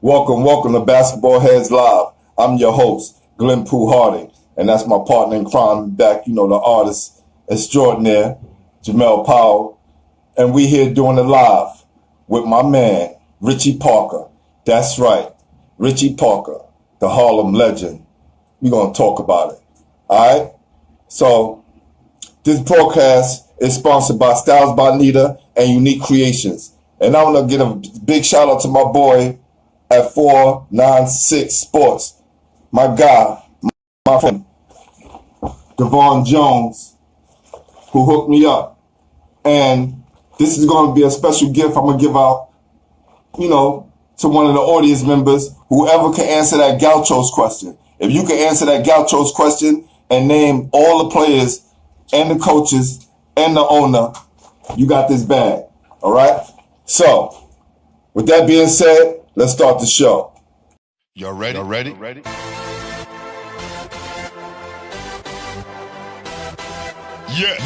Welcome, welcome to Basketball Heads Live. I'm your host, Glenn Pooh Harding, and that's my partner in crime back, the artist extraordinaire, Jamel Powell. And we here doing it live with my man, Richie Parker. That's right, Richie Parker, the Harlem legend. We're going to talk about it. All right? So, this broadcast is sponsored by Styles by Nita and Unique Creations. And I want to give a big shout out to my boy at 496 Sports. My guy, my friend, Devon Jones, who hooked me up. And this is going to be a special gift I'm going to give out, to one of the audience members, whoever can answer that Gaucho's question. If you can answer that Gaucho's question and name all the players and the coaches and the owner, you got this bag. All right? So, with that being said, let's start the show. Y'all ready? Yeah.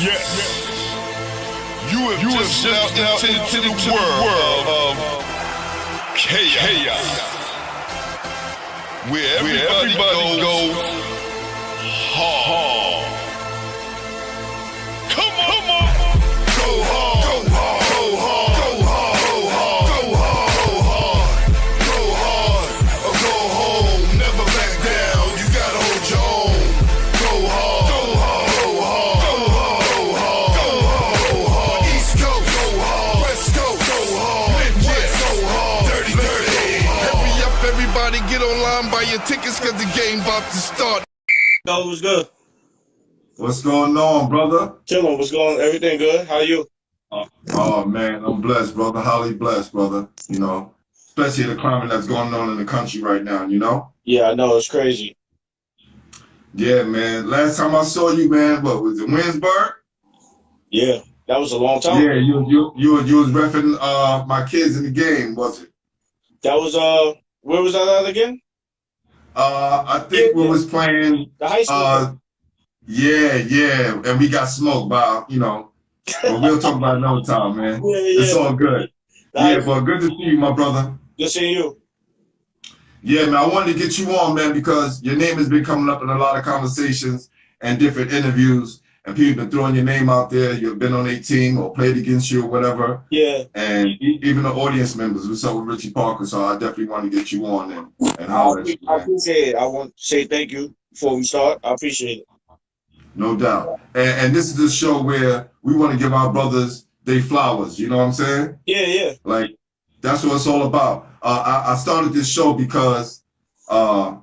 You have stepped out into the world of chaos. Where everybody goes hard. Come on. Go hard. Go home. Never back down. You gotta hold your own. Go hard. East Coast. Go hard. West Coast. Go hard. Midwest. Go hard. Dirty. Hurry up, everybody, get online, buy your tickets, cause the game about to start. No, what's good? What's going on, brother? Chillin', what's going on? Everything good? How are you? Oh, man, I'm blessed, brother. Highly blessed, brother. Especially the climate that's going on in the country right now, Yeah, I know, it's crazy. Yeah, man. Last time I saw you, man, what was it, Winsburg? Yeah, that was a long time. Yeah, you was reffing my kids in the game, was it? That was where was that at again? I think we was playing the high school. Yeah, and we got smoked by, but we'll talk about it another time, man. Yeah. It's all good. But good to see you, my brother. Good seeing you. Yeah, man, I wanted to get you on, man, because your name has been coming up in a lot of conversations and different interviews, and people have been throwing your name out there. You've been on a team or played against you or whatever. Yeah. And even the audience members, what's up with Richie Parker, so I definitely want to get you on and holler at you, man. I appreciate it. I want to say thank you before we start. I appreciate it. No doubt. And this is the show where we want to give our brothers their flowers, you know what I'm saying? Yeah. Like, that's what it's all about. I started this show because I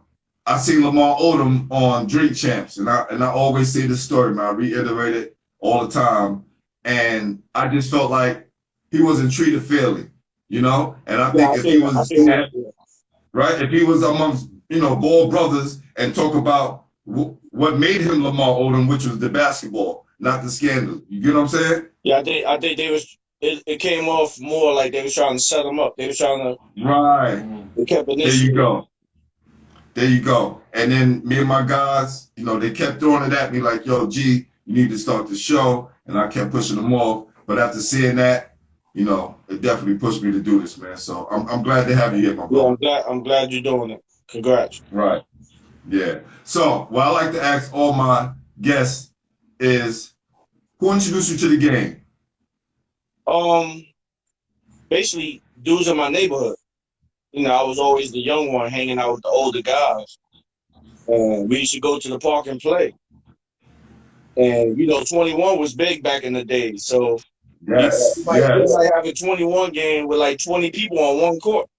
seen Lamar Odom on Drink Champs, and I always say this story, man. I reiterate it all the time. And I just felt like he wasn't treated fairly, And I think if he was amongst, ball brothers and talk about what made him Lamar Odom, which was the basketball, not the scandal. You get what I'm saying? Yeah, I think they was. It came off more like they was trying to set him up. They was trying to. Right. They kept There you go. And then me and my guys, they kept throwing it at me like, yo, G, you need to start the show. And I kept pushing them off. But after seeing that, it definitely pushed me to do this, man. So I'm glad to have you here, my brother. Yeah, I'm glad you're doing it. Congrats. Right. Yeah. So what I like to ask all my guests is, who introduced you to the game? Basically, dudes in my neighborhood. I was always the young one hanging out with the older guys. And we used to go to the park and play. And, 21 was big back in the day. So, yes. You might have a 21 game with like 20 people on one court.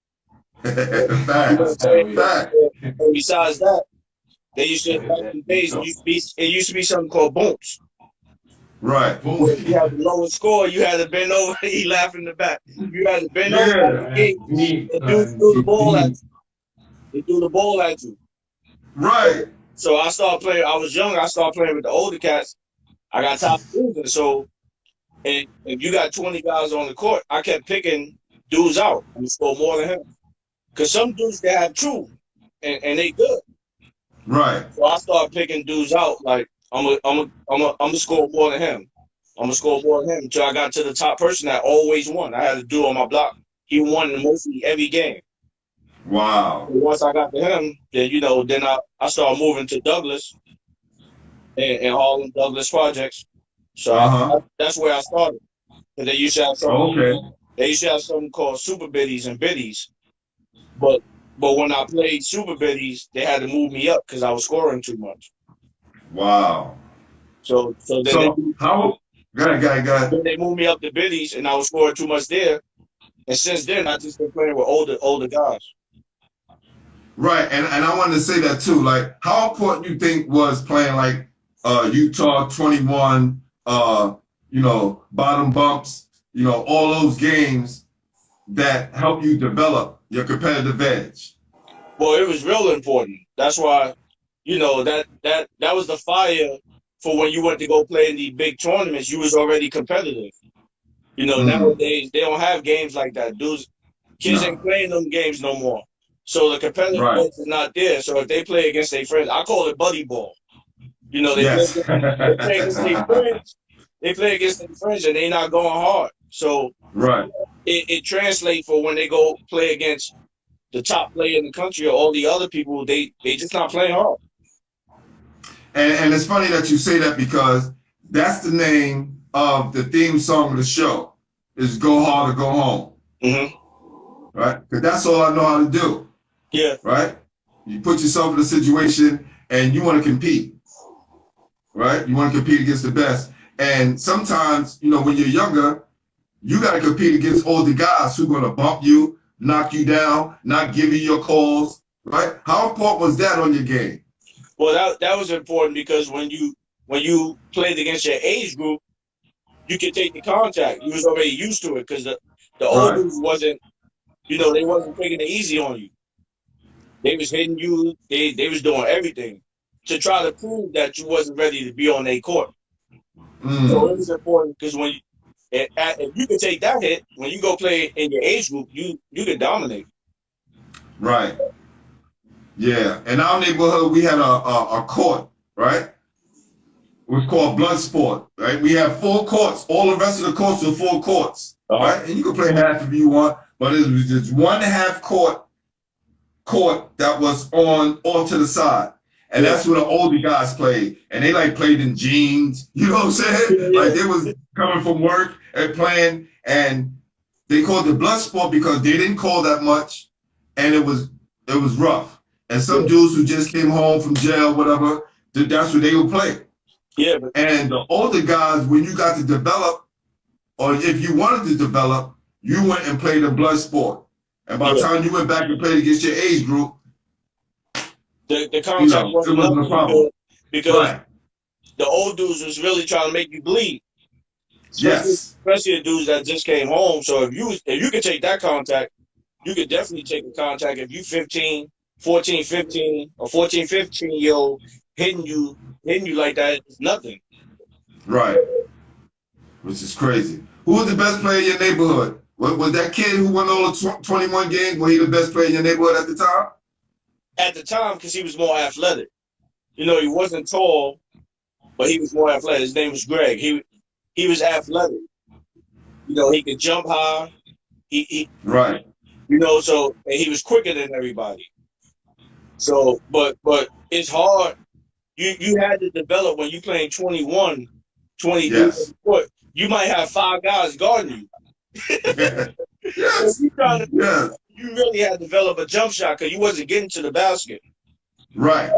Fact. And besides that, they used to, back in the days, it used to be something called bumps. Right. If you had the lowest score, you had to bend over. He laughed in the back. You had to bend over and do the ball at you. They threw the ball at you. Right. So I started playing. I was young. I started playing with the older cats. I got tired of losing. So, and if you got 20 guys on the court, I kept picking dudes out and score more than him. Because some dudes, they have true, and they good. Right. So I started picking dudes out like, I'm gonna score more than him. I'm gonna score more than him until I got to the top person that always won. I had a dude on my block. He won in mostly every game. Wow. Once I got to him, then then I started moving to Douglas and Harlem Douglas projects. So Uh-huh. that's where I started. And they used to have Okay. something called super biddies and biddies. But when I played super biddies, they had to move me up because I was scoring too much. Wow. So So how go ahead, go ahead. then they moved me up to biddies, and I was scoring too much there. And since then, I just been playing with older guys. Right, and I wanted to say that too. Like, how important you think was playing like Utah 21, bottom bumps, all those games that help you develop your competitive edge. Well, it was real important. That's why, that was the fire for when you went to go play in the big tournaments. You was already competitive. Mm, Nowadays they don't have games like that. Kids ain't no, playing them games no more. So the competitive right. edge is not there. So if they play against their friends, I call it buddy ball. Yes. They play against their friends. They play against their friends and they not going hard. So Right. it translates for when they go play against the top player in the country or all the other people. They just not playing hard. And it's funny that you say that because that's the name of the theme song of the show is Go Hard or Go Home. Mm-hmm. Right? Because that's all I know how to do. Yeah. Right? You put yourself in a situation and you want to compete. Right? You want to compete against the best. And sometimes, when you're younger, you got to compete against older guys who are going to bump you, knock you down, not give you your calls. Right? How important was that on your game? Well, that was important because when you played against your age group, you could take the contact. You was already used to it because the old Right. dudes wasn't, they wasn't taking it easy on you. They was hitting you. They was doing everything to try to prove that you wasn't ready to be on their court. So it Mm, was important because if you can take that hit when you go play in your age group, you can dominate. right. Yeah. In our neighborhood, we had a court, right? It was called blood sport, right? We have 4 courts. All the rest of the courts were 4 courts, Uh-huh. right? And you can play half if you want, but it was just 1.5 court that was on to the side. And Yeah. that's where the older guys played. And they like played in jeans. You know what I'm saying? Like Yeah. they was coming from work and playing. And they called it blood sport because they didn't call that much. And it was rough. And some Yeah. dudes who just came home from jail, whatever, that's what they would play. Yeah. But And the older guys, when you got to develop, or if you wanted to develop, you went and played a blood sport. And by the yeah, time you went back and played against your age group, the contact it wasn't wasn't a nothing problem. because Right. the old dudes was really trying to make you bleed. Especially Yes. especially the dudes that just came home. So if you could take that contact, you could definitely take a contact if you 15, 14, 15, or 14, 15 year old hitting you like that, it's nothing. Right. Which is crazy. Who was the best player in your neighborhood? Was that kid who won all the 21 games? Was he the best player in your neighborhood at the time? At the time, because he was more athletic. He wasn't tall, but he was more athletic. His name was Greg. He was athletic. He could jump high. He Right. so and he was quicker than everybody. So, but it's hard. You had to develop when you playing 21, 22. Yes. You might have 5 guys guarding you. So Yes. you trying to, Yes. you really had to develop a jump shot because you wasn't getting to the basket. Right.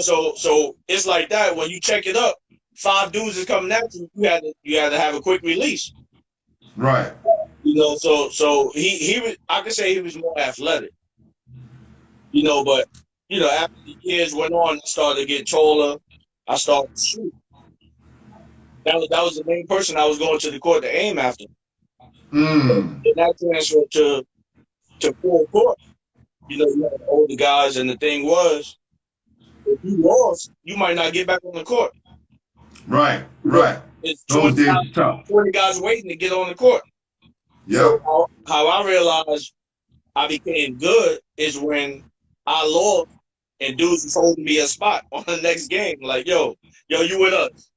So it's like that. When you check it up, 5 dudes is coming at you. You had to have a quick release. Right. So he was. I could say he was more athletic. But after the years went on, I started to get taller. I started to shoot. That was the main person I was going to the court to aim after. Mm. And that transferred to full court. You had the older guys, and the thing was, if you lost, you might not get back on the court. Right. Because Right. it's Those 20 days guys, are tough. 20 guys waiting to get on the court. So Yep. how I realized I became good is when I lost and dudes was holding me a spot on the next game. Like, yo, you with us.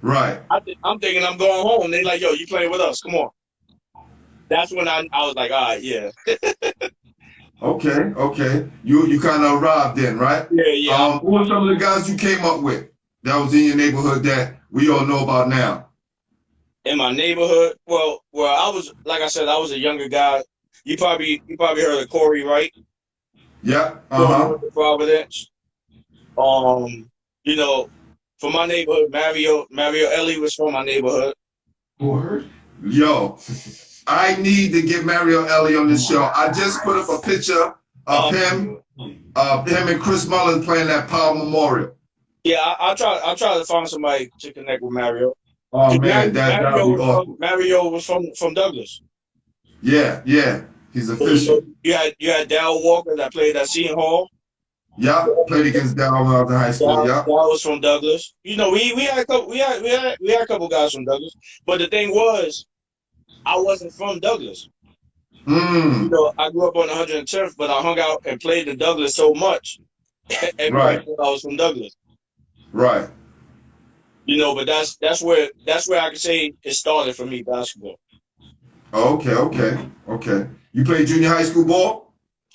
Right. I'm thinking I'm going home. They like, yo, you playing with us. Come on. That's when I was like, all right, yeah. Okay. You kind of arrived then, right? Yeah. Who were some of the guys you came up with that was in your neighborhood that we all know about now? In my neighborhood, well, I was, like I said, I was a younger guy. You probably heard of Corey, right? Yeah. Corey Uh-huh. went to Providence. Um, you know, from my neighborhood, Mario Ellie was from my neighborhood. Word. Yo, I need to get Mario Ellie on this show. I just put up a picture of Um, him and Chris Mullin playing that Power Memorial. yeah, I'll try to find somebody to connect with Mario. Oh 'Cause man, that'd be awesome. Mario was from Douglas. Yeah. He's So, official. you had Dal Walker that played at Seton Hall. Yup. Played against Dow when I was in high school. Dal Yup. was from Douglas. We had a couple we had a couple guys from Douglas. But the thing was, I wasn't from Douglas. I grew up on 110th, but I hung out and played in Douglas so much. Everybody Right. thought I was from Douglas. Right. But that's where I can say it started for me, basketball. Okay. You played junior high school ball?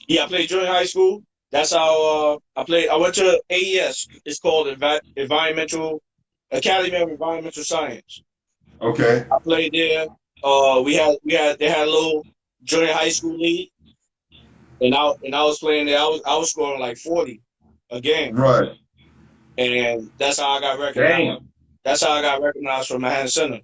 Yeah, I played junior high school. That's how I played. I went to AES. It's called Environmental Academy of Environmental Science. Okay. I played there. They had a little junior high school league, and I was playing there. I was scoring like 40 a game. Right. And that's how I got recognized. Damn. That's how I got recognized from Manhattan Center.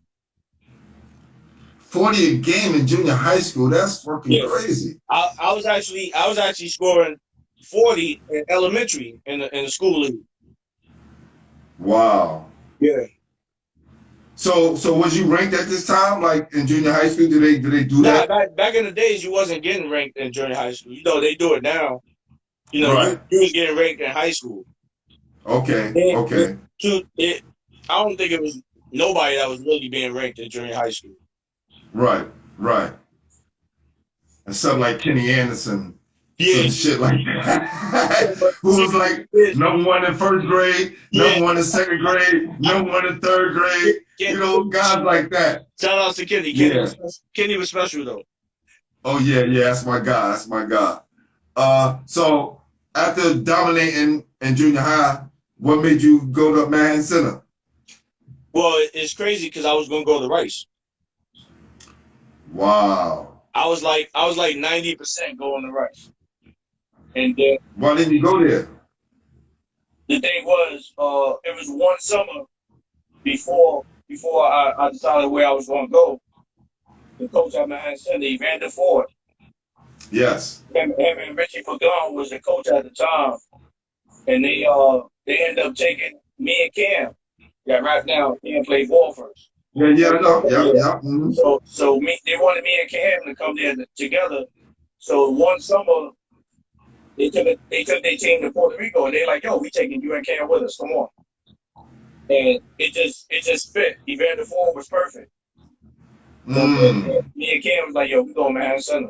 40 a game in junior high school. That's fucking crazy. I was actually scoring 40 in elementary in the school league. Wow. Yeah. So was you ranked at this time, like in junior high school? Did they do Nah, that? back in the days, you wasn't getting ranked in junior high school. They do it now. Right. You was getting ranked in high school. Okay. I don't think it was nobody that was really being ranked in junior high school. Right. And something like Kenny Anderson, some shit like that. Who was like number one in first grade, number one in second grade, number one in third grade. Guys like that. Shout out to Kenny. Kenny was special though. Oh yeah, that's my guy. So after dominating in junior high, what made you go to Manhattan Center? Well, it's crazy because I was gonna go to Rice. Wow. I was like 90% going to Rice. And then why didn't you go there? The thing was, it was one summer before I decided where I was going to go. The coach at Manhattan Center, Evander Ford. Yes. Him and Richie Parker was the coach at the time, and they ended up taking me and Cam. Yeah, right now Cam played ball first. Yeah, I know. Yeah. Mm-hmm. So they wanted me and Cam to come there together. So one summer they took their team to Puerto Rico, and they're like, "Yo, we taking you and Cam with us. Come on." And it just fit. Evander Ford was perfect. So me and Cam was like, "Yo, we going to Manhattan Center."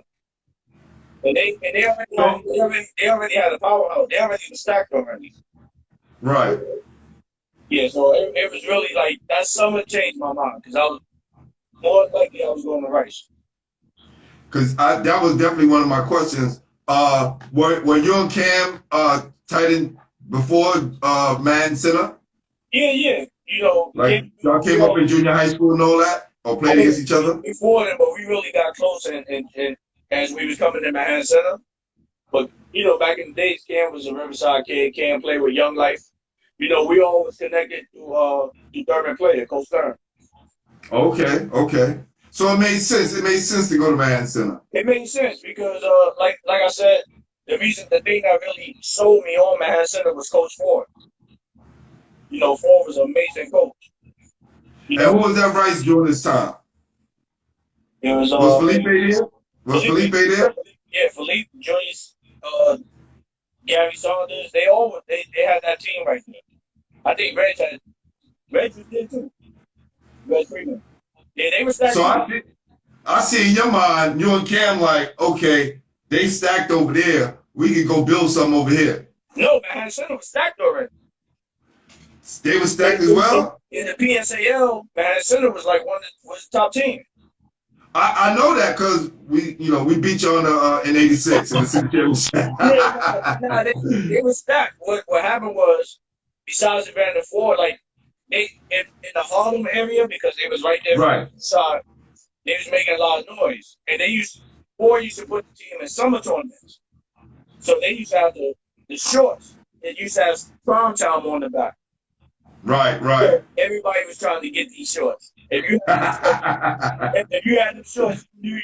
And they already had a powerhouse. They already was stacked already. Right. Yeah, so it was really like that summer changed my mind because I was more likely I was going to Rice. Because that was definitely one of my questions. Were you and Cam tight end before Manhattan Center? Yeah. Like y'all came up in junior high school and all that, or played against each other? Before then, but we really got close and as we was coming to Manhattan Center. But back in the days, Cam was a Riverside kid. Cam played with Young Life. We all was connected to Thurman player, Coach Stern. Okay. So it made sense. It made sense to go to Manhattan Center. It made sense because, like I said, the thing that really sold me on Manhattan Center was Coach Ford. Ford was an amazing coach. And who was that Rice during this time? It was Felipe there? Was Felipe there? Yeah, Felipe, Julius, Gary Saunders. They had that team right there. I think Reg did too. Reg Freeman. Yeah, they were stacked. So I see in your mind, you and Cam like, okay, they stacked over there. We could go build something over here. No, Manhattan Center was stacked already. They were stacked as well? In the PSAL, Manhattan Center was like was the top team. I know that because we beat you on in '86 in the city championship. Yeah, nah, they was stacked. What happened was, besides the Vanderbilt Four, like they in the Harlem area because they was right there from Right, the side, they was making a lot of noise, and they used to put the team in summer tournaments, so they used to have the shorts. It used to have prime time on the back. right, So right. everybody was trying to get these shorts. If you had them shorts, you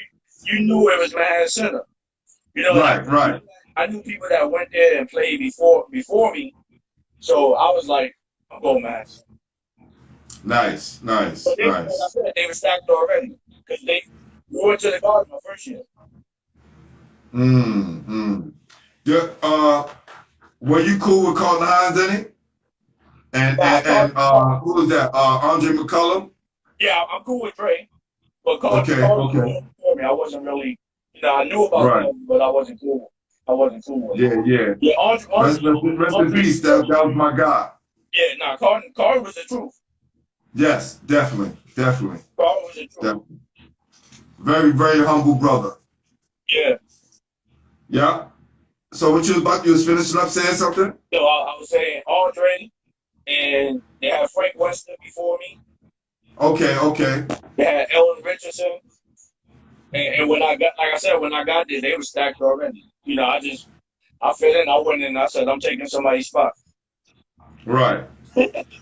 knew it was Manhattan Center. You know, and Right, right. I knew people that went there and played before me. So I was like, I'm going Manhattan Center. Nice, nice, But they, like I nice. said, they were stacked already because we went to the Garden my first year. Mm, mm. Yeah, were you cool with Carlton Hines, any? Nah, Who was that? Andre McCullum? yeah, I'm cool with Dre, but Okay, Carl was okay. before me. I wasn't really, I knew about Right. Carl, but I wasn't cool. I wasn't cool with him. Yeah, yeah. Yeah, Rest in Andre, peace. That was my guy. yeah, nah, Carl was the truth. Yes, definitely, definitely, Carl was the truth. definitely. Very, very humble brother. Yeah. Yeah. So what you was finishing up saying something? So I was saying Andre, and they had Frank Wester before me. Okay, okay. They had Ellen Richardson, and when I got, like I said, when I got there, they were stacked already. I fit in. I went in. I said, I'm taking somebody's spot. Right.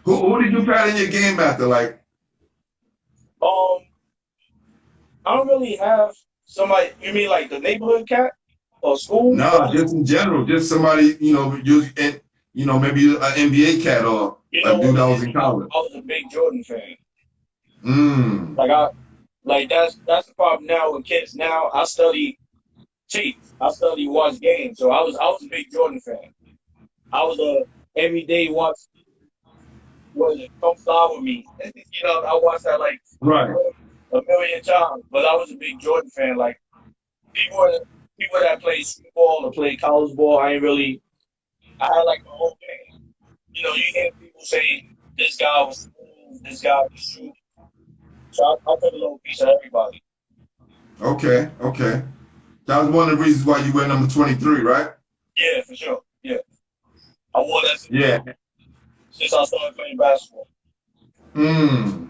Who did you pat in your game after? Like, Um, I don't really have somebody. You mean like the neighborhood cat or school? nah, just in general, just somebody, maybe an NBA cat or You a know dude what that it was is? in I college. was a big Jordan fan. Mm. That's the problem now with kids. Now I study tape. I study watch games. So I was a big Jordan fan. I was a everyday watch. Was it Come Fly With Me? I watched that like Right. a million times. But I was a big Jordan fan. Like people that played street ball or played college ball, I had like my own game. You hear people say this guy was smooth, this guy was shoot. So I took a little piece of everybody. Okay, okay. That was one of the reasons why you went number 23, right? Yeah, for sure. Yeah. I wore that Yeah. since I started playing basketball. Mm.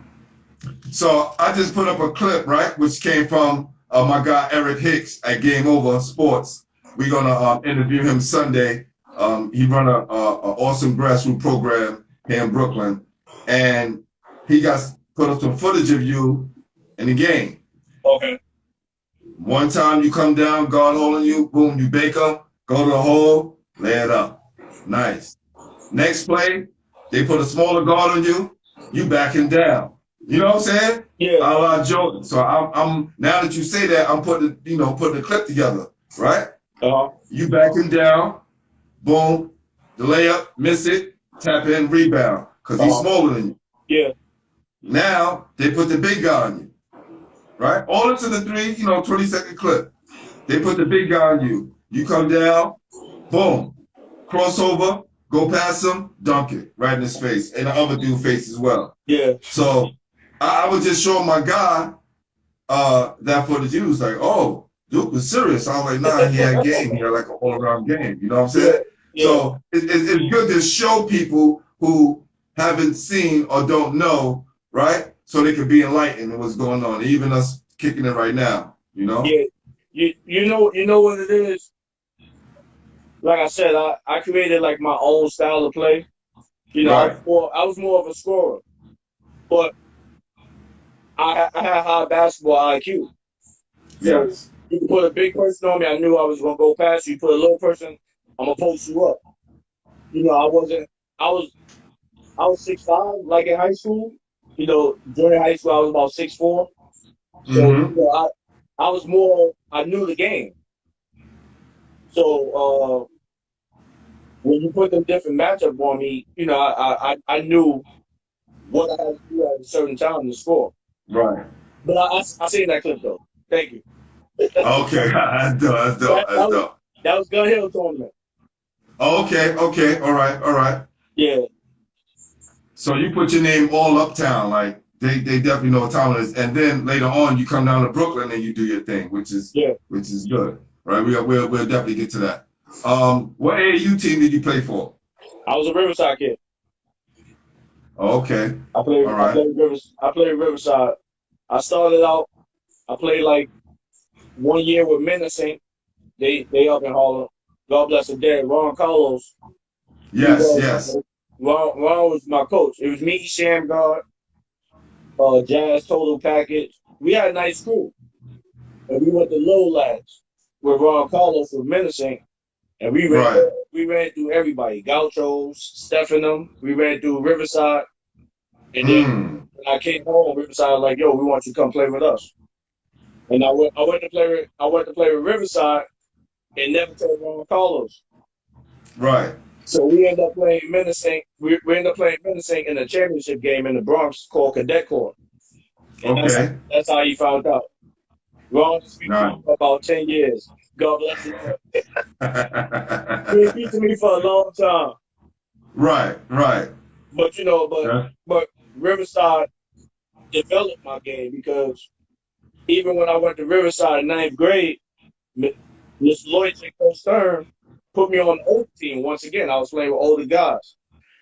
So I just put up a clip, right, which came from my guy Eric Hicks at Game Over Sports. We're gonna interview him Sunday. He run a awesome grassroots program here in Brooklyn, and he got put up some footage of you in the game. Okay. One time you come down, guard holding you, boom, you bake them, go to the hole, lay it up. Nice. Next play, they put a smaller guard on you, you back him down. You know what I'm saying? Yeah. A la Jordan. So I'm now that you say that, I'm putting the clip together, right? Uh-huh. You back him down, boom, the layup, miss it, tap in, rebound, because he's smaller than you. Yeah. Now they put the big guy on you, right? All into the 20-second clip. They put the big guy on you. You come down, boom, crossover, go past him, dunk it right in his face, and the other dude face as well. Yeah. So I was just showing my guy that footage. He was like, "Oh, Duke was serious." I was like, "Nah, he had game. He had like an all-around game." You know what I'm saying? Yeah. So it's good to show people who haven't seen or don't know, right? So they could be enlightened in what's going on. Even us kicking it right now, you know? Yeah. You know what it is? Like I said, I created like my own style of play. Right. I was more of a scorer. But I had high basketball IQ. So Yes. you can put a big person on me, I knew I was gonna go past you. Put a little person, I'm gonna post you up. I was 6'5", like in high school. During high school I was about 6'4". So I knew the game. So when you put them different matchup on me, I knew what I had to do at a certain time to score. Right. But I seen that clip though. Thank you. Okay. That's dope. That's dope. That was Gun Hill tournament. Okay. Okay. All right. All right. Yeah. So you put your name all uptown, like they definitely know what time it is. And then later on, you come down to Brooklyn and you do your thing, which is good, right? We'll definitely get to that. What AAU team did you play for? I was a Riverside kid. Oh, okay. I played Riverside. I started out. I played like 1 year with Menacing. They up in Harlem. God bless the dead. Ron Carlos. Yes. Ron was my coach. It was me, Shamgar, Jazz, Total Package. We had a nice crew. And we went to Low Lads with Ron Carlos with Menacing. And we ran through everybody. Gauchos, Stephanum. We ran through Riverside. And then when I came home, Riverside was like, yo, we want you to come play with us. And I went to play with Riverside and never told Ron Carlos. Right. So we ended up playing Menacing. We ended up playing Menacing in a championship game in the Bronx called Cadet Corps. And that's how he found out. Ron has been for about 10 years. God bless him. He beat me for a long time. Right. But but Riverside developed my game because even when I went to Riverside in 9th grade, Miss Lloyd and Coach Stern put me on the older team. Once again, I was playing with older guys.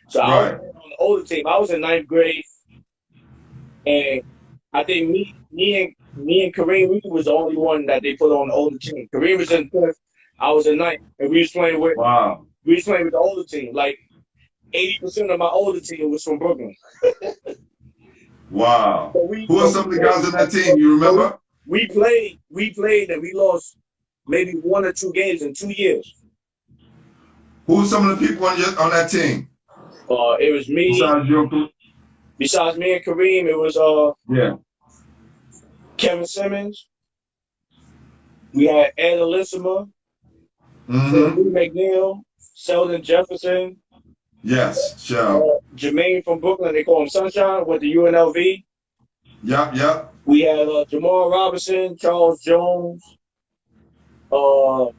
So I was on the older team. I was in 9th grade, and I think me and Kareem, we was the only one that they put on the older team. Kareem was in 5th, I was in 9th, and we was playing with the older team. Like 80% of my older team was from Brooklyn. Wow. Who are some of the guys on that team? You remember? We played, and we lost maybe 1 or 2 games in 2 years. Who are some of the people on that team? It was me. Besides me and Kareem, it was Kevin Simmons. We had Ed Elissima, Lee McNeil, Sheldon Jefferson. Yes, sure. Jermaine from Brooklyn, they call him Sunshine, went to UNLV. Yep. We had Jamal Robinson, Charles Jones, Mr.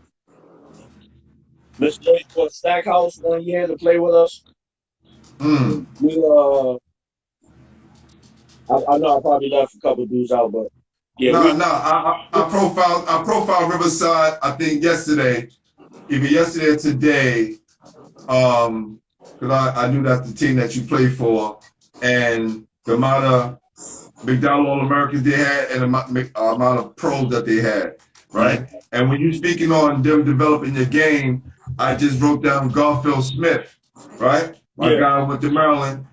Lloyd for Stackhouse 1 year to play with us. We I know I probably left a couple of dudes out, but yeah. I profiled Riverside. I think yesterday, either yesterday or today, because I knew that's the team that you played for, and the amount of McDonald All-Americans they had, and the amount of pros that they had, right? And when you're speaking on them developing your game, I just wrote down Garfield Smith, right? My guy went to Maryland.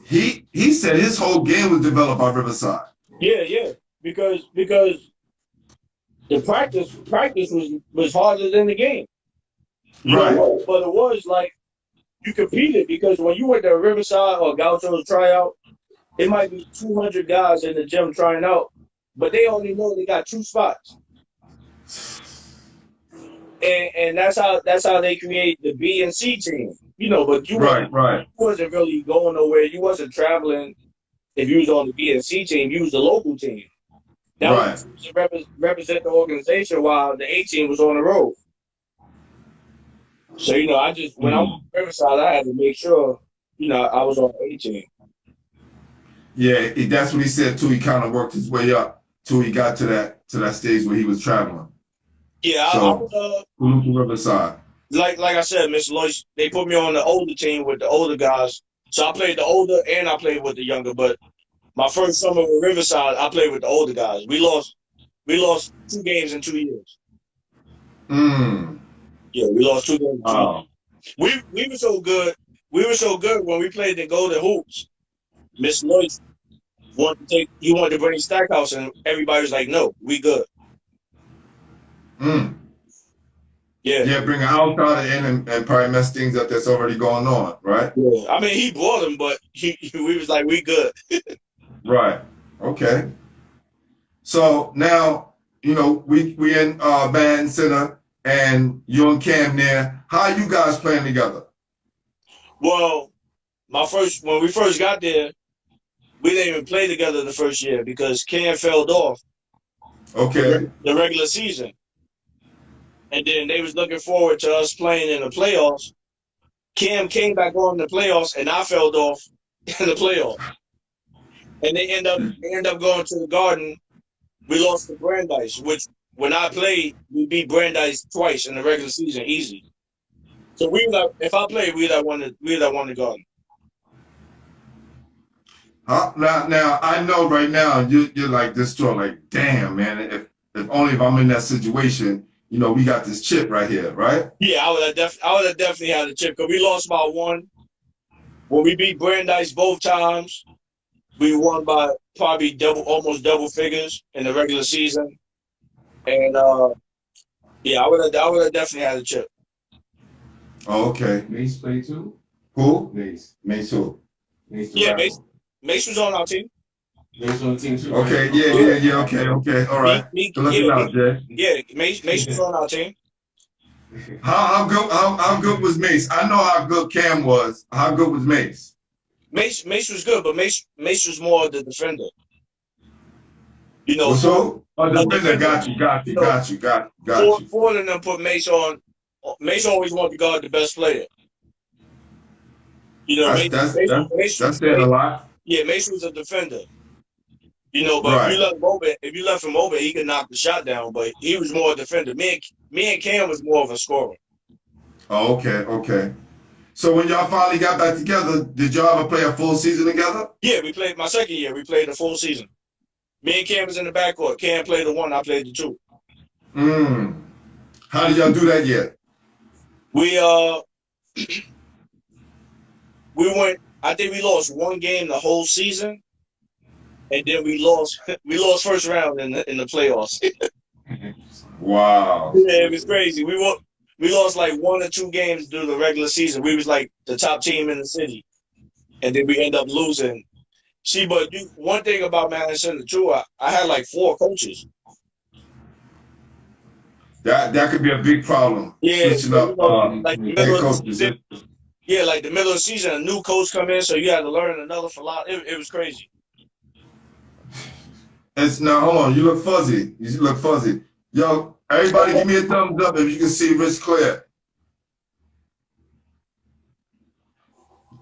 He said his whole game was developed by Riverside. Yeah, because the practice was harder than the game. Right. But it was like you competed because when you went to Riverside or Gaucho's tryout, it might be 200 guys in the gym trying out, but they only know they got 2 spots. And that's how they create the B and C team. But you wasn't really going nowhere. You wasn't traveling. If you was on the B and C team, you was the local team. That was to represent the organization while the A team was on the road. So, I just, when I was on Riverside, I had to make sure, I was on the A team. Yeah, that's what he said too. He kind of worked his way up till he got to that stage where he was traveling. Yeah, so, I was Riverside. Like I said, Mr. Lloyd, they put me on the older team with the older guys. So I played the older and I played with the younger. But my first summer with Riverside, I played with the older guys. We lost 2 games in 2 years. Yeah, we lost 2 games. We were so good. We were so good when we played the Golden Hoops. Mr. Lloyd wanted to bring Stackhouse, and everybody was like, "No, we good." Yeah, bring an outsider in and probably mess things up that's already going on, right? Yeah, I mean he brought him, but we was like, "We good." Right. Okay. So now we in Band Center, and you and Cam there. How you guys playing together? Well, when we first got there, we didn't even play together the first year because Cam fell off. Okay. The regular season. And then they was looking forward to us playing in the playoffs. Cam came back on the playoffs, and I fell off in the playoffs. and they end up going to the Garden. We lost to Brandeis, which when I played, we beat Brandeis twice in the regular season, easy. So if I played, we'd have won the Garden. Now I know right now you're like this store, like, damn man, if only if I'm in that situation, we got this chip right here, right? Yeah, I would have definitely had a chip because we lost by one. When we beat Brandeis both times, we won by probably almost double figures in the regular season. And yeah, I would have definitely had a chip. Oh, okay. Mace played too? Who? Mace. Mace who? Mace the Yeah, rapper. Mace was on our team. Mace on the team too. Okay, right? yeah. Okay. All right. Good looking out, Jay. Yeah, Mace was on our team. How good was Mace? I know how good Cam was. How good was Mace? Mace was good, but Mace was more the defender. So a defender. Got you. Ford and them put Mace on. Mace always wanted to guard the best player. That's saying a lot. Yeah, Mace was a defender. But Right. if you left him open, he could knock the shot down. But he was more a defender. Me and Cam was more of a scorer. Oh, okay. So when y'all finally got back together, did y'all ever play a full season together? Yeah, we played my second year. We played the full season. Me and Cam was in the backcourt. Cam played the one. I played the two. How did y'all do that yet? We went. I think we lost one game the whole season, and then we lost first round in the playoffs. Wow. Yeah, it was crazy. We lost like one or two games through the regular season. We was like the top team in the city, and then we end up losing. See, but one thing about Madison too, I had like 4 coaches. That could be a big problem. Yeah, Switching up like the middle of the season. Yeah, like the middle of the season, a new coach come in, so you had to learn another philosophy. It was crazy. Now hold on, you look fuzzy. Yo, everybody, give me a thumbs up if you can see Rich clear.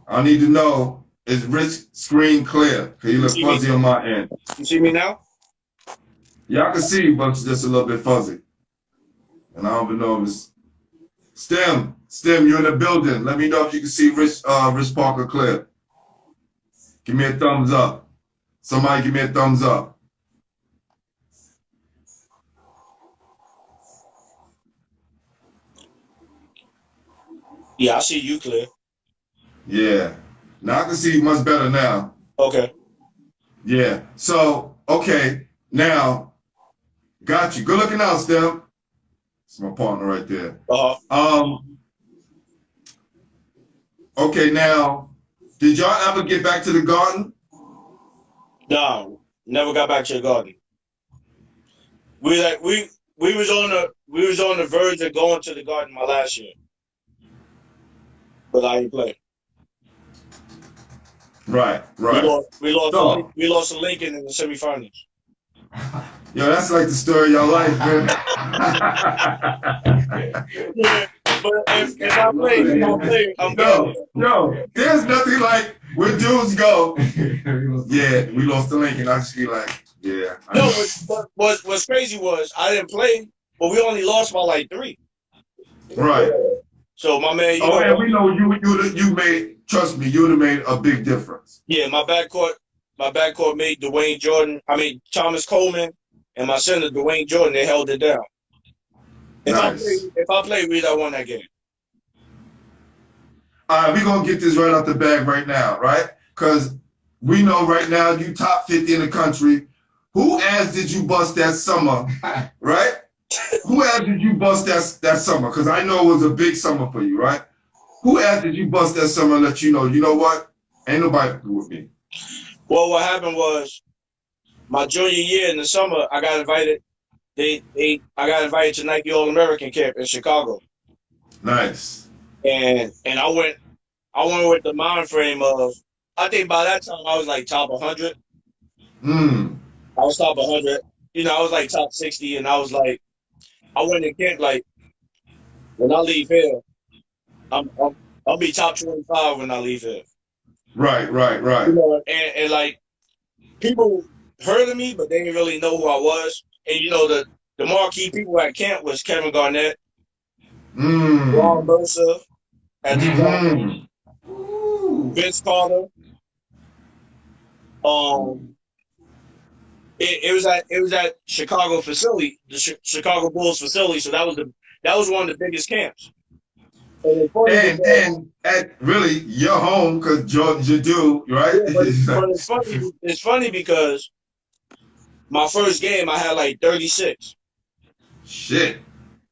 I need to know, is Rich screen clear? Cause you look fuzzy on my end. You see me now? Yeah, I can see you, but it's just a little bit fuzzy. And I don't even know if it's STEM, you're in the building. Let me know if you can see Rich Parker clear. Give me a thumbs up. Somebody give me a thumbs up. Yeah, I see you clear. Yeah. Now I can see you much better now. Okay. Yeah. So, okay. Now, got you. Good looking out, STEM. It's my partner right there. Okay, now, did y'all ever get back to the Garden? No, never got back to the Garden. We was on the verge of going to the Garden my last year, but I didn't play. Right. We lost to Lincoln in the semifinals. Yo, that's like the story of your life, man. Yeah, but if I play, I'm good. Yo, there's nothing like where dudes go. Yeah, we lost to Lincoln. I just be like, yeah. No, what's crazy was I didn't play, but we only lost by like 3. Right. So my man, and we know you made. Trust me, you'd have made a big difference. Yeah, my backcourt made Thomas Coleman and my center Dwayne Jordan. They held it down. If I played, we'd have won that game. All right, we're gonna get this right out the bag right now, right? Because we know right now you top 50 in the country. Who ass did you bust that summer, right? Who ass did you bust that summer? Because I know it was a big summer for you, right? Who ass did you bust that summer and let you know what? Ain't nobody with me. Well, what happened was my junior year in the summer, I got invited. I got invited to Nike All-American camp in Chicago. Nice. And I went with the mind frame of, I think by that time I was like top 100. I was top 100. I was like top 60, and I was like, I went in camp like, when I leave here, I'll be top 25 when I leave here. Right. And like, people heard of me, but they didn't really know who I was. And you know, the marquee people at camp was Kevin Garnett, Ron Mercer at the time, Vince Carter. It was at Chicago facility, the Chicago Bulls facility. So that was one of the biggest camps. And it's funny and at really your home because Jordan's your dude, right? Yeah, but it's funny because my first game I had like 36. Shit.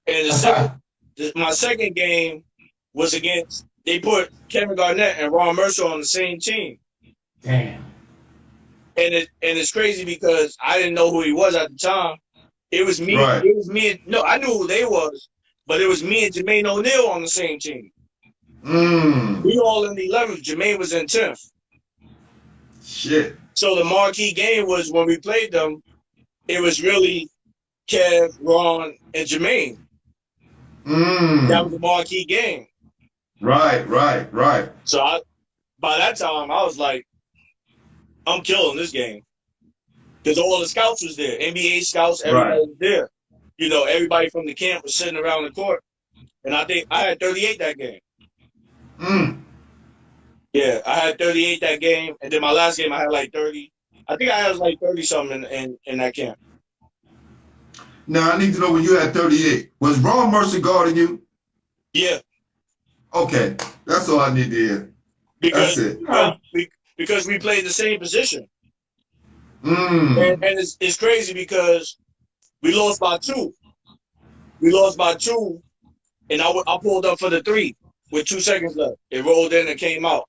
And my second game was against, they put Kevin Garnett and Ron Mercer on the same team. Damn. And it's crazy because I didn't know who he was at the time. It was me. Right. It was me. No, I knew who they was, but it was me and Jermaine O'Neal on the same team. We all in the 11th. Jermaine was in 10th. Shit. So the marquee game was when we played them. It was really Kev, Ron, and Jermaine. That was the marquee game. Right. So by that time, I was like, I'm killing this game. Because all the scouts was there. NBA scouts, everybody was there. You know, everybody from the camp was sitting around the court. And I think I had 38 that game. Yeah, I had 38 that game. And then my last game, I had like 30. I think I had like 30-something in that camp. Now, I need to know when you had 38. Was Ron Mercer guarding you? Yeah. Okay. That's all I need to hear. That's it. Because we played the same position. And it's crazy because we lost by 2. We lost by 2, and I pulled up for the 3 with 2 seconds left. It rolled in and came out.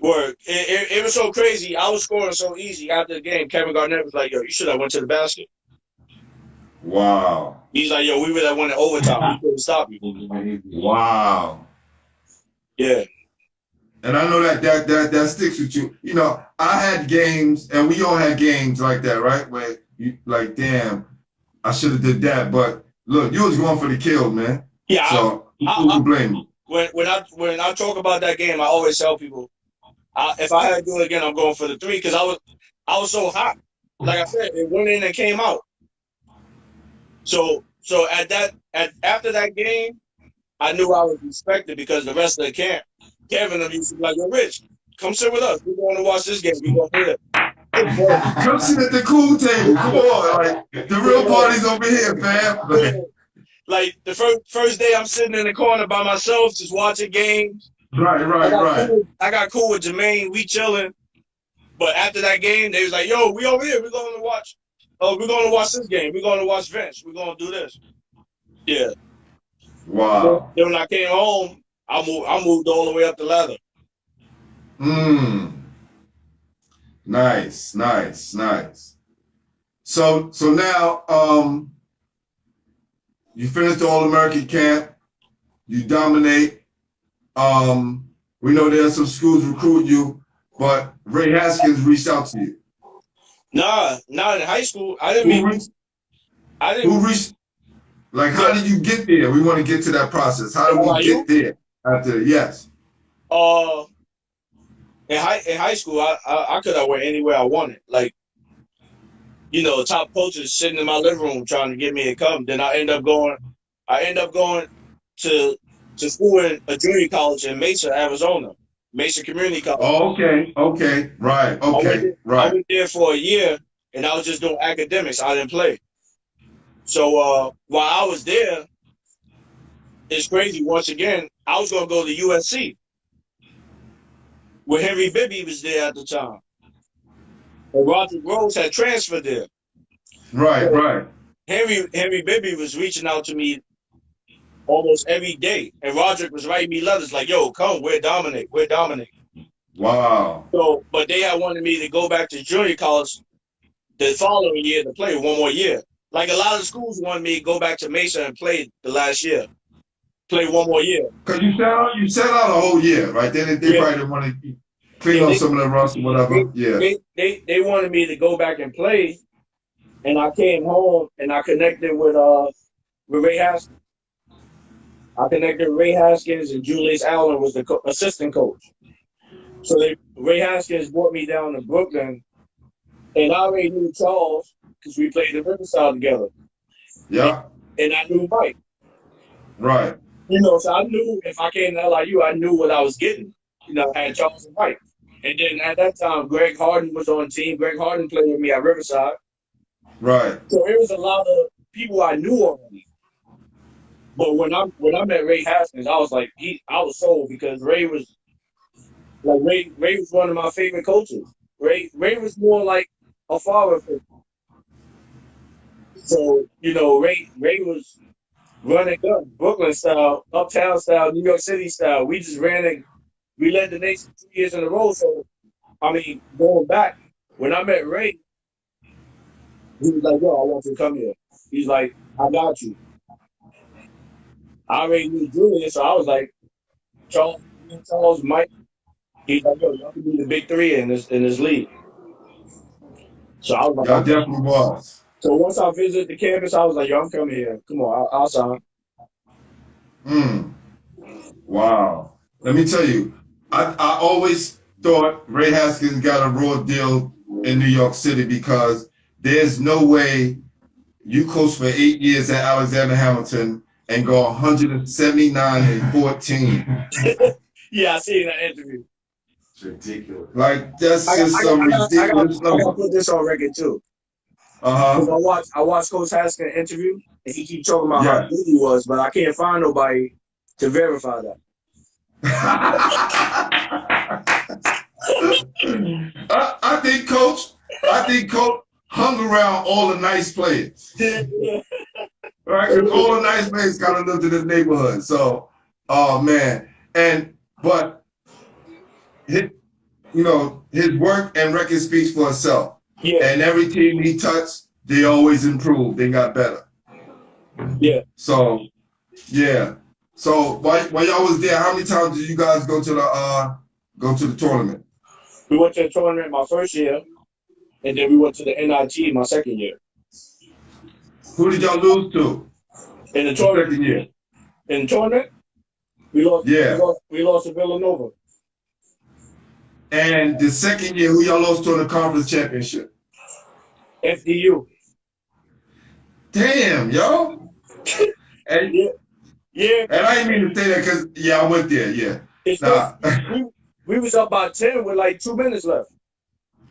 Word. It was so crazy. I was scoring so easy after the game. Kevin Garnett was like, yo, you should have went to the basket. Wow. He's like, yo, we would have won in overtime. We couldn't stop you. Wow. Yeah. And I know that sticks with you. You know, I had games, and we all had games like that, right? Where you like, damn, I should have did that. But look, you was going for the kill, man. Yeah. So who can blame you? When I talk about that game, I always tell people, if I had to do it again, I'm going for the 3 because I was so hot. Like I said, it went in and came out. So after that game, I knew I was respected because the rest of the camp, Kevin used to be like, yo, Rich, come sit with us. We're going to watch this game. We're going to come sit at the cool table. Come on, like the real party's over here, fam. Like the first day, I'm sitting in the corner by myself, just watching games. Right. I got cool with Jermaine. We chilling. But after that game, they was like, yo, we over here. We're going to watch. Oh, we're going to watch this game. We're going to watch Vince. We're going to do this. Yeah. Wow. Then when I came home, I moved all the way up the ladder. Nice. So now you finished the All-American camp. You dominate. We know there are some schools recruit you, but Ray Haskins reached out to you. Nah, not in high school. I didn't. Who reached? Like, how did you get there? We want to get to that process. How did we get there? After yes. In high school, I could have went anywhere I wanted. Like, you know, top coaches sitting in my living room trying to get me to come. Then I end up going to school in a junior college in Mesa, Arizona, Mesa Community College. Oh, okay, right. I went there for a year, and I was just doing academics. I didn't play. So while I was there, it's crazy. Once again, I was going to go to USC, where Henry Bibby was there at the time. And Roger Rose had transferred there. Right. Henry Bibby was reaching out to me almost every day. And Roderick was writing me letters like, yo, come, we're dominate. Wow. So, but they had wanted me to go back to junior college the following year to play 1 more year. Like a lot of schools wanted me to go back to Mesa and play the last year. Play 1 more year. Because you sat out a whole year, right? They probably didn't want to clean up some of the rust or whatever. They wanted me to go back and play. And I came home and I connected with Ray Haskins. I connected with Ray Haskins, and Julius Allen was the assistant coach. So Ray Haskins brought me down to Brooklyn, and I already knew Charles because we played in Riverside together. Yeah. And I knew Mike. Right. So I knew if I came to LIU, I knew what I was getting. I had Charles and Mike. And then at that time, Greg Harden was on the team. Greg Harden played with me at Riverside. Right. So it was a lot of people I knew already. But when I met Ray Haskins, I was like, I was sold because Ray was one of my favorite coaches. Ray was more like a father figure. So, Ray was running gun, Brooklyn style, uptown style, New York City style. We just ran it. We led the nation 2 years in a row. So, going back, when I met Ray, he was like, yo, I want you to come here. He's like, I got you. I already knew Julian, so I was like, Charles, Mike. He's like, yo, y'all can be the big three in this league. So I was like, y'all definitely was. So once I visited the campus, I was like, yo, I'm coming here. Come on, I'll sign. Wow. Let me tell you, I always thought Ray Haskins got a raw deal in New York City because there's no way you coach for 8 years at Alexander Hamilton and go 179-14. Yeah, I seen that interview. It's ridiculous. Like that's just some ridiculous number. I gotta put this on record too. Uh-huh. I watched Coach Haskins interview, and he keep talking about how good he was, but I can't find nobody to verify that. I think Coach hung around all the nice players. Right? Because all the nice players kind of lived in this neighborhood. So, oh man. But his work and record speaks for itself. Yeah. And every team he touched, they always improved. They got better. Yeah. So, yeah. So while y'all was there, how many times did you guys go to the tournament? We went to the tournament my first year, and then we went to the NIT my second year. Who did y'all lose to? In the tournament. Second year. In the tournament, we lost. Yeah. We lost to Villanova. And the second year, who y'all lost to in the conference championship? FDU. Damn, yo. And, yeah. And I didn't mean to say that because, I went there, yeah. We was up by 10 with like 2 minutes left.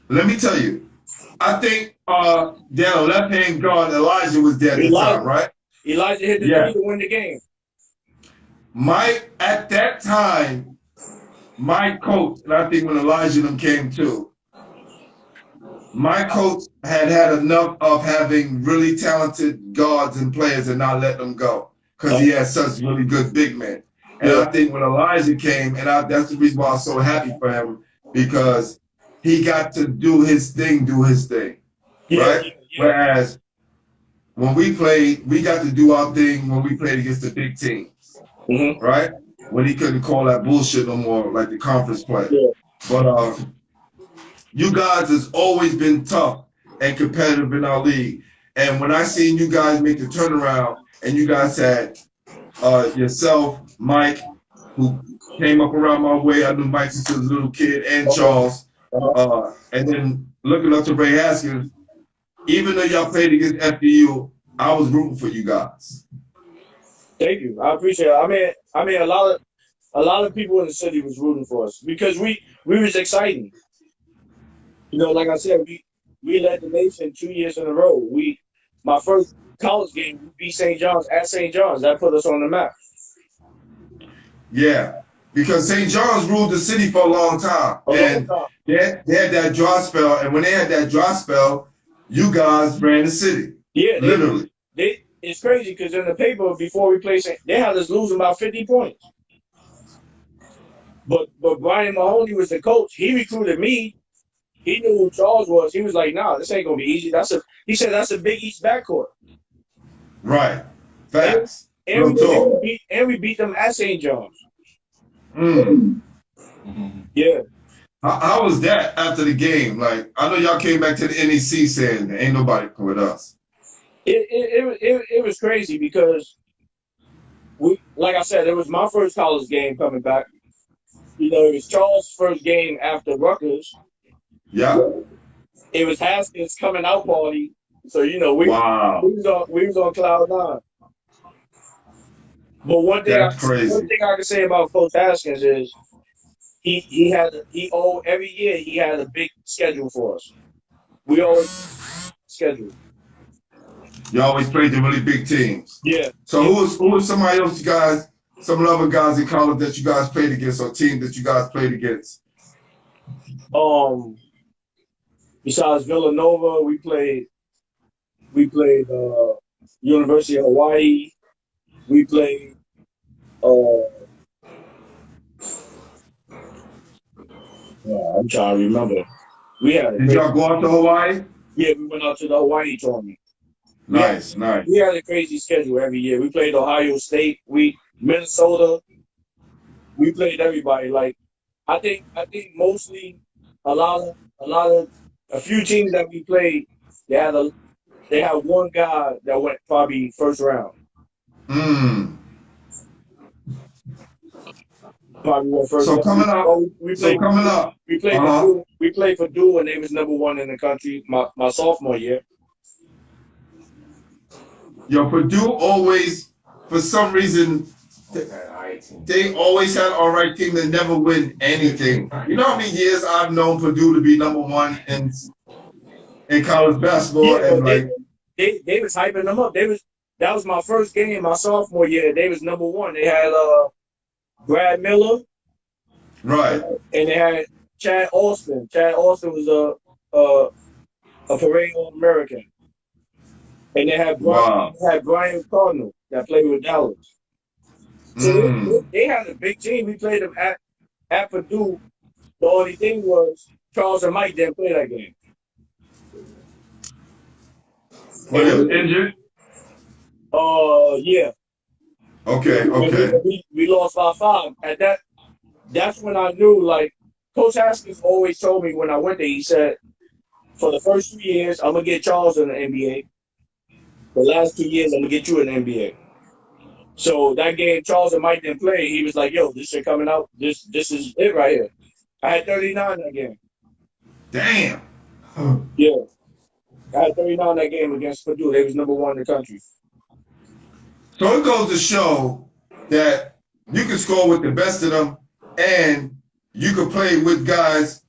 Let me tell you, I think their left-hand guard, Elijah, was there at the time, right? Elijah hit the three to win the game. At that time, my coach, and I think when Elijah and them came too, my coach had enough of having really talented guards and players and not let them go because he had such really good big men. And I think when Elijah came, and that's the reason why I was so happy for him, because he got to do his thing, right? Yeah. Whereas when we played, we got to do our thing when we played against the big teams, right? When he couldn't call that bullshit no more, like the conference play. Yeah. But you guys has always been tough and competitive in our league. And when I seen you guys make the turnaround, and you guys had yourself, Mike, who came up around my way. I knew Mike since he was a little kid, and Charles. And then looking up to Ray Haskins, even though y'all played against FDU, I was rooting for you guys. Thank you. I appreciate it. I mean, a lot of people in the city was rooting for us because we was exciting. Like I said, we led the nation 2 years in a row. My first college game, we beat St. John's at St. John's. That put us on the map. Yeah, because St. John's ruled the city for a long time. They had that dry spell, and when they had that dry spell, you guys ran the city. Yeah, literally. It's crazy because in the paper before we played, they had us losing about 50 points. But Brian Mahoney was the coach. He recruited me. He knew who Charles was. He was like, "Nah, this ain't gonna be easy." He said that's a Big East backcourt. Right. Facts. And we beat them at St. John's. Yeah. How was that after the game? Like, I know y'all came back to the NEC saying there ain't nobody with us. It was crazy because like I said, it was my first college game coming back. it was Charles' first game after Rutgers. Yeah. It was Haskins' coming out party. So Wow. we was on cloud nine. But one thing That's crazy. I can say about Coach Haskins is every year he had a big schedule for us. We always schedule. You always played the really big teams. Yeah. So who was somebody else you guys, some other guys in college that you guys played against, or team that you guys played against? Besides Villanova, we played University of Hawaii. We played I'm trying to remember. Did y'all go out to Hawaii? Yeah, we went out to the Hawaii tournament. Nice. We had a crazy schedule every year. We played Ohio State, Minnesota. We played everybody. Like I think mostly a few teams that we played, they had one guy that went probably first round. Probably went first round. Coming up. We played for Purdue and they was number one in the country my sophomore year. Yo, Purdue always, for some reason, they always had an all right team that never win anything. You know how many years I've known Purdue to be number one in college basketball? Yeah, and they was hyping them up. That was my first game my sophomore year. They was number one. They had Brad Miller, right, and they had Chad Austin. Chad Austin was a parade All-American. And they had Brian Cardinal that played with Dallas. So they had a big team. We played them at Purdue. The only thing was Charles and Mike didn't play that game. Were they injured? Yeah. Okay. We lost by 5. That's when I knew, like, Coach Haskins always told me when I went there, he said, for the first 2 years, I'm going to get Charles in the NBA. The last 2 years, I'm going to get you in the NBA. So that game, Charles and Mike didn't play. He was like, yo, this shit coming out. This is it right here. I had 39 that game. Damn. Yeah. I had 39 that game against Purdue. They was number one in the country. So it goes to show that you can score with the best of them and you can play with guys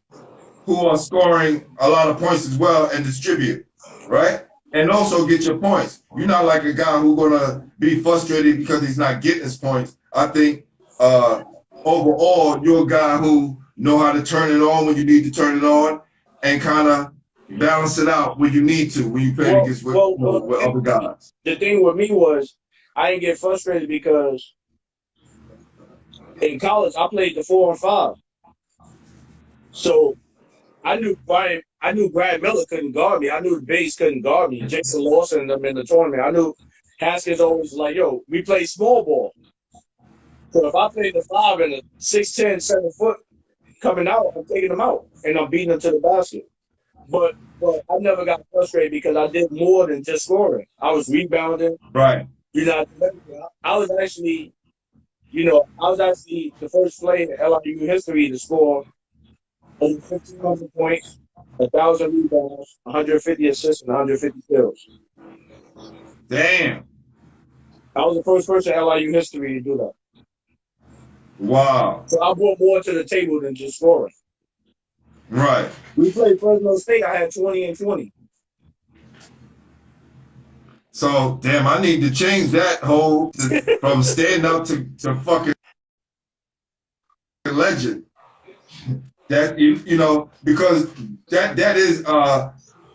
who are scoring a lot of points as well and distribute, right? And also get your points. You're not like a guy who's gonna be frustrated because he's not getting his points. I think overall, you're a guy who know how to turn it on when you need to turn it on and kind of balance it out when you need to, when you play against with other guys. The thing with me was I didn't get frustrated because in college I played the 4 and 5. So I knew Brad Miller couldn't guard me. I knew the base couldn't guard me. Jason Lawson and them in the tournament. I knew Haskins always was like, yo, we play small ball. So if I played the 5 and a 6'10", 7 foot coming out, I'm taking them out and I'm beating them to the basket. But I never got frustrated because I did more than just scoring. I was rebounding. Right. I was actually the first player in LIU history to score over 1,500 points, 1,000 rebounds, 150 assists, and 150 steals. Damn. I was the first person in LIU history to do that. Wow. So I brought more to the table than just scoring. Right. We played Fresno State. I had 20 and 20. So, damn, I need to change that from stand up to fucking legend. That because that is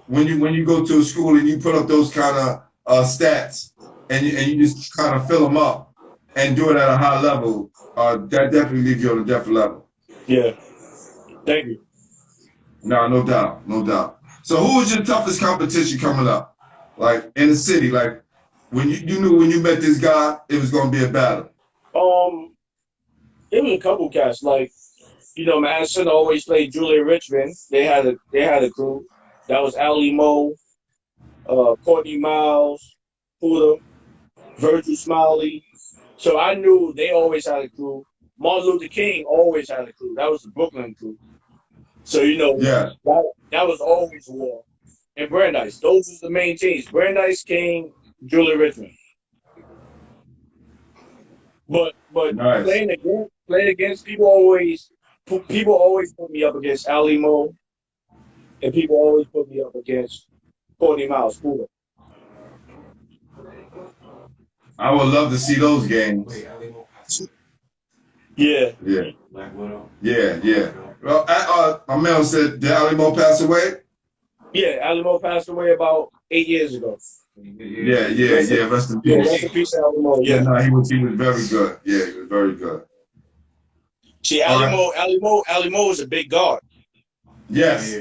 when you go to a school and you put up those kind of stats and you just kind of fill them up and do it at a high level, that definitely leaves you on a different level. Yeah. Thank you. No doubt. So who was your toughest competition coming up? Like in the city, like when you knew when you met this guy, it was gonna be a battle. It was a couple cats. Like, Madison always played Julia Richmond. They had a crew. That was Ali Moe, Courtney Miles, Puda, Virgil Smiley. So I knew they always had a crew. Martin Luther King always had a crew. That was the Brooklyn crew. So, Yeah. that was always war. And Brandeis, those was the main teams. Brandeis, King, Julie Richmond. But Nice. playing against people always put me up against Ali Mo, and people always put me up against Courtney Miles. Cooler. I would love to see those games. Wait, Ali Mo passed away. Yeah. Yeah. Black Widow. Yeah. Well, my man said, did Ali Mo pass away? Yeah, Ali Mo passed away about 8 years ago. Yeah. Rest in Yeah, peace. rest in peace, Ali Mo. Yeah, Yeah. no, he was very good. Yeah, he was very good. See, All Ali Mo was a big guard. Yes.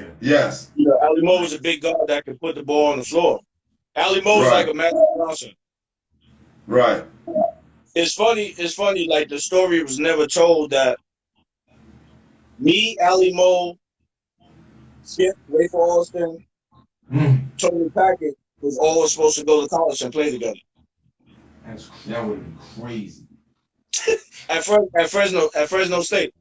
Ali Mo was a big guard that could put the ball on the floor. Ali Mo was like a Magic Johnson. Right. It's funny, like the story was never told that me, Ali Mo, Skip, Ray Austin, Tony Packett was all supposed to go to college and play together. That would have been crazy. At Fresno State.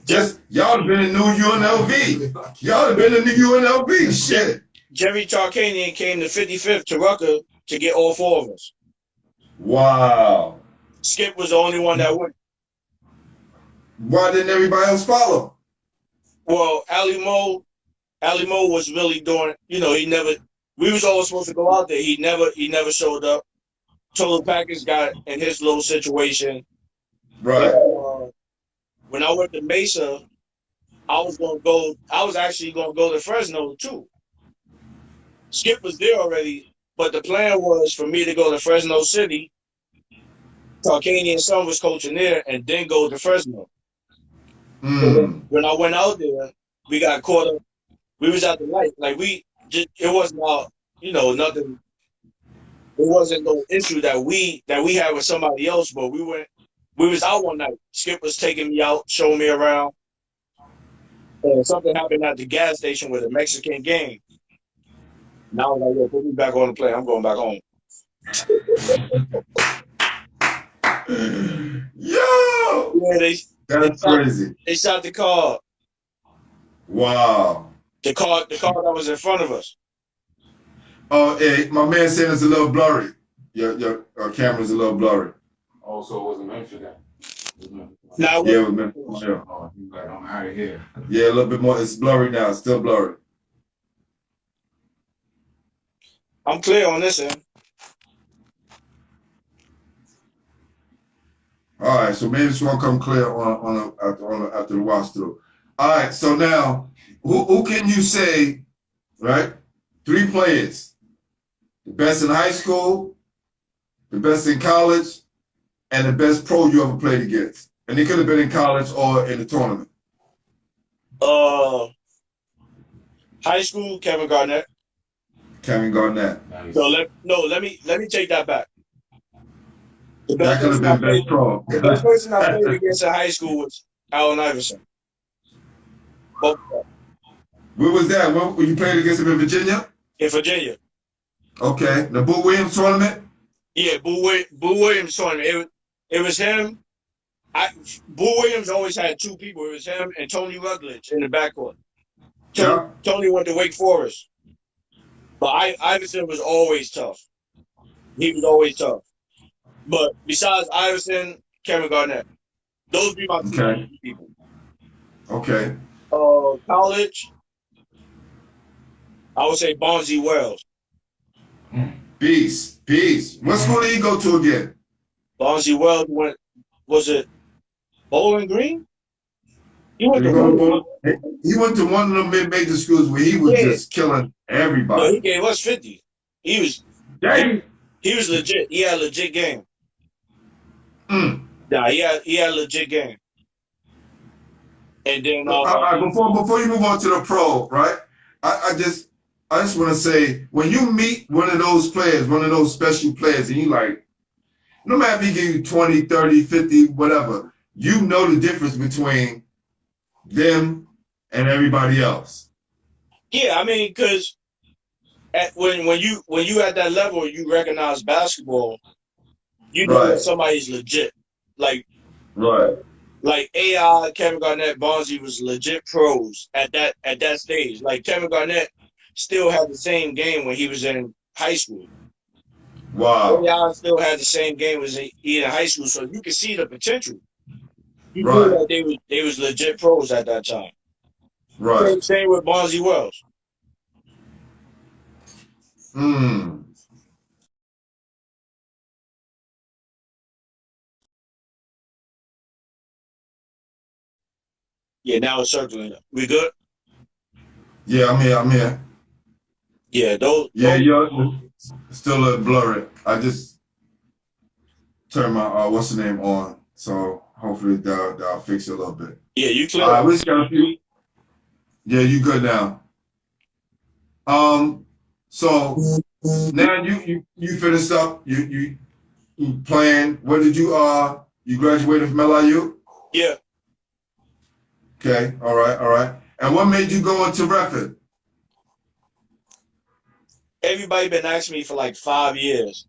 Just y'all have been in new UNLV. Y'all have been in the UNLV. Shit. Jerry Tarkanian came to 55th to Rucker to get all four of us. Wow. Skip was the only one that went. Why didn't everybody else follow? Well, Ali Mo was really doing, we was all supposed to go out there. He never showed up. Total Packers got in his little situation. Right. When I went to Mesa, I was actually going to go to Fresno too. Skip was there already, but the plan was for me to go to Fresno City. Tarkanian's son was coaching there, and then go to Fresno. When I went out there, we got caught up. We was at the light. Like it wasn't about, nothing. It wasn't no issue that we had with somebody else, but we was out one night. Skip was taking me out, showing me around. And something happened at the gas station with a Mexican gang. Now I was like, yo, put me back on the plane. I'm going back home. Yo! Yeah, that's crazy. They shot the car. Wow. The car that was in front of us. Oh, hey, my man said it's a little blurry. Your camera's a little blurry. Oh, so it wasn't meant for that. Now, yeah, it was meant for sure. Oh, he's like, I'm out of here. Yeah, a little bit more. It's blurry now. It's still blurry. I'm clear on this end. All right, so maybe it's gonna come clear after the watch through. All right, so now who can you say, right? 3 players, the best in high school, the best in college, and the best pro you ever played against, and it could have been in college or in the tournament. High school, Kevin Garnett. Nice. So let me take that back. That could have been best pro. The best person I played against in high school was Allen Iverson. Where was that? When you played against him in Virginia? In Virginia. Okay. The Boo Williams tournament? Yeah, Boo Williams tournament. It was him. Boo Williams always had 2 people. It was him and Tony Rutledge in the backcourt. Tony went to Wake Forest. But Iverson was always tough. He was always tough. But besides Iverson, Kevin Garnett. Those be my 2 people. Okay. College, I would say Bonzi Wells. Peace. What school did he go to again? Bonzi Wells was it Bowling Green? He went to one of the mid-major schools where he was just killing everybody. No, he gave us 50. He was legit. He had a legit game. Yeah, he had a legit game. And then before you move on to the pro, right? I just want to say, when you meet one of those players, one of those special players, and you like, no matter if he give you 20, 30, 50, whatever, you know the difference between them and everybody else. Yeah, I mean, because when you at that level, you recognize basketball, you know that somebody's legit. Like Right. Like AI, Kevin Garnett, Bonzi was legit pros at that stage. Like Kevin Garnett still had the same game when he was in high school. Wow. AI still had the same game as he in high school, so you can see the potential. You knew Right. that they was legit pros at that time. Right. Same with Bonzi Wells. Hmm. Yeah, now it's circling. We good? Yeah, I'm here. I'm here. Yeah, those Yeah, you're still a little blurry. I just turned my what's the name on, so hopefully that'll fix it a little bit. yeah, you All clear. right, we just got a few. Yeah, you good now. So now you finished up. You playing. Where did you graduated from LIU? Yeah. Okay, all right, all right. And what made you go into Redford? Everybody been asking me for like 5 years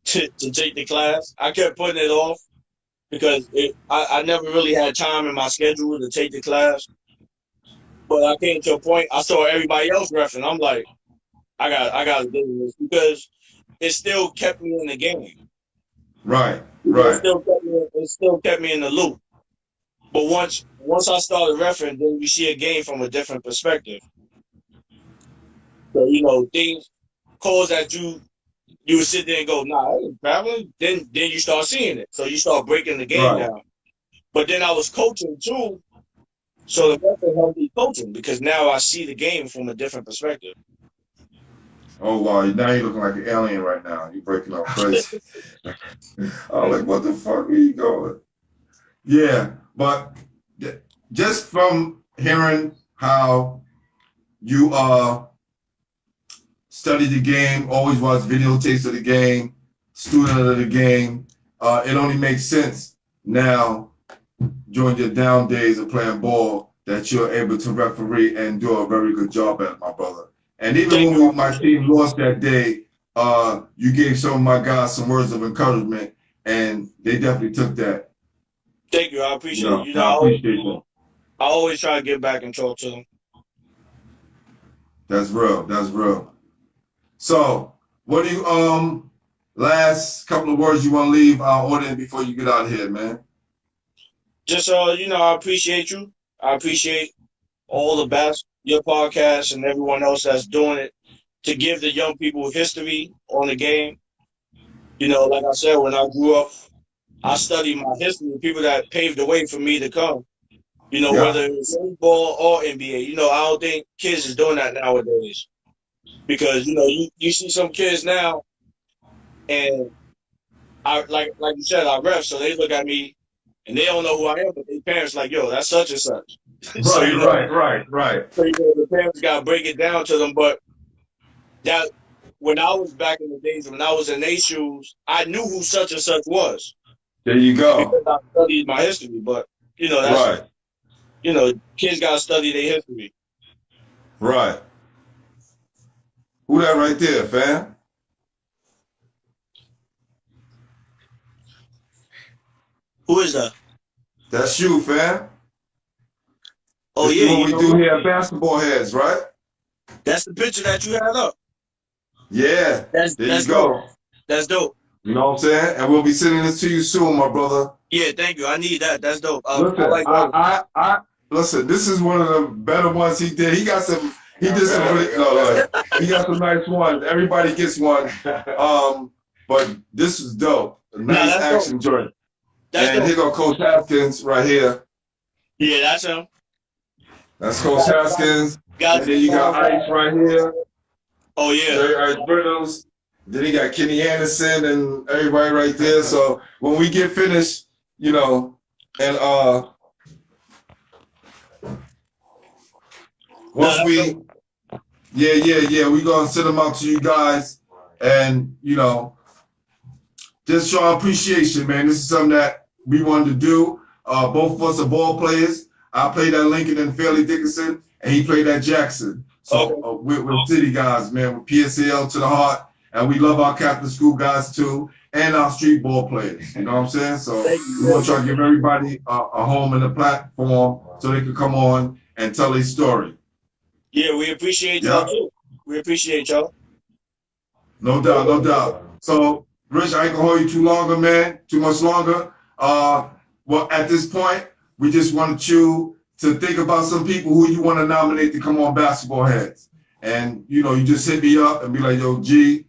to take the class. I kept putting it off because I never really had time in my schedule to take the class. But I came to a point I saw everybody else reffing. I'm like, I got to do this because it still kept me in the game. Right, It right, still kept me in the loop. But once I started reffing, then you see a game from a different perspective. So things calls that you would sit there and go, nah, I ain't traveling. Then you start seeing it. So you start breaking the game right. down. But then I was coaching too. So the reffing helped me coaching because now I see the game from a different perspective. Oh wow, now you're looking like an alien right now. You're breaking up crazy. I'm like, what the fuck are you going? Yeah, but just from hearing how you study the game, always watch videotapes of the game, student of the game, it only makes sense now during your down days of playing ball that you're able to referee and do a very good job at it, my brother. And even Thank when you. my team lost that day, you gave some of my guys some words of encouragement, and they definitely took that. Thank you. I appreciate it. I appreciate that. I always try to get back and talk to them. That's real. That's real. So, what do you last couple of words you want to leave our audience before you get out of here, man? Just I appreciate you. I appreciate all the best, your podcast and everyone else that's doing it to give the young people history on the game. Like I said, when I grew up, I studied my history, people that paved the way for me to come. Yeah. Whether it's football or NBA. I don't think kids is doing that nowadays because you see some kids now, and I like you said, I ref, so they look at me and they don't know who I am, but their parents like, yo, that's such and such. So Right, right. so the parents got to break it down to them. But that when I was back in the days when I was in their shoes, I knew who such and such was There you go. because I studied my history. But that's Right, kids got to study their history. right. Who that right there, fam? Who is that? That's you, fam. Oh This yeah, is what we do here at Basketball Heads, right? that's the picture that you had up. Yeah. That's There you dope. go. That's dope. You know what I'm saying? And we'll be sending this to you soon, my brother. Yeah, thank you. I need that. That's dope. I Listen, like that. Listen. This is one of the better ones he did. He did some really, no, he got some nice ones. Everybody gets one. But this is dope. A nice that's action dope. joint. That's And dope. here go Coach Haskins right here. Yeah, that's him. That's Coach Haskins. Got And then you got Ice right here. Oh yeah. Ice Brittles. Then he got Kenny Anderson and everybody right there. So when we get finished, and once we gonna send them out to you guys, and just show appreciation, man. This is something that we wanted to do. Both of us are ball players. I played at Lincoln and Fairleigh Dickinson, and he played at Jackson. So we're city guys, man. We're PSL to the heart, and we love our Catholic school guys too. and our street ball players. You know what I'm saying? So Thank you, we man. want to try to give everybody a home and a platform so they can come on and tell their story. Yeah, we appreciate y'all Yeah. too. We appreciate y'all. No doubt, no doubt. So, Rich, I ain't gonna hold you too longer, man. Too much longer. Well, at this point, we just wanted you to think about some people who you want to nominate to come on Basketball Heads. And, you know, you just hit me up and be like, yo, G,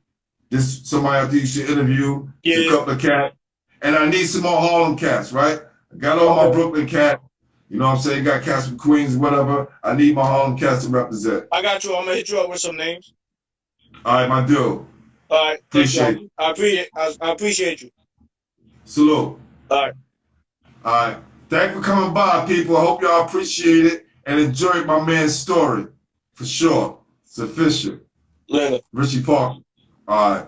this somebody I think you should interview. Yeah. A couple of cats. And I need some more Harlem cats, right? I got all my Brooklyn cats. You know what I'm saying? Got cats from Queens, whatever. I need my Harlem cats to represent. I got you. I'm gonna hit you up with some names. All right, my dude. All right. Appreciate it. I appreciate you. Salute. All right. All right. Thanks for coming by, people. I hope y'all appreciate it and enjoyed my man's story. For sure. It's official. Later. Richie Parker. All right.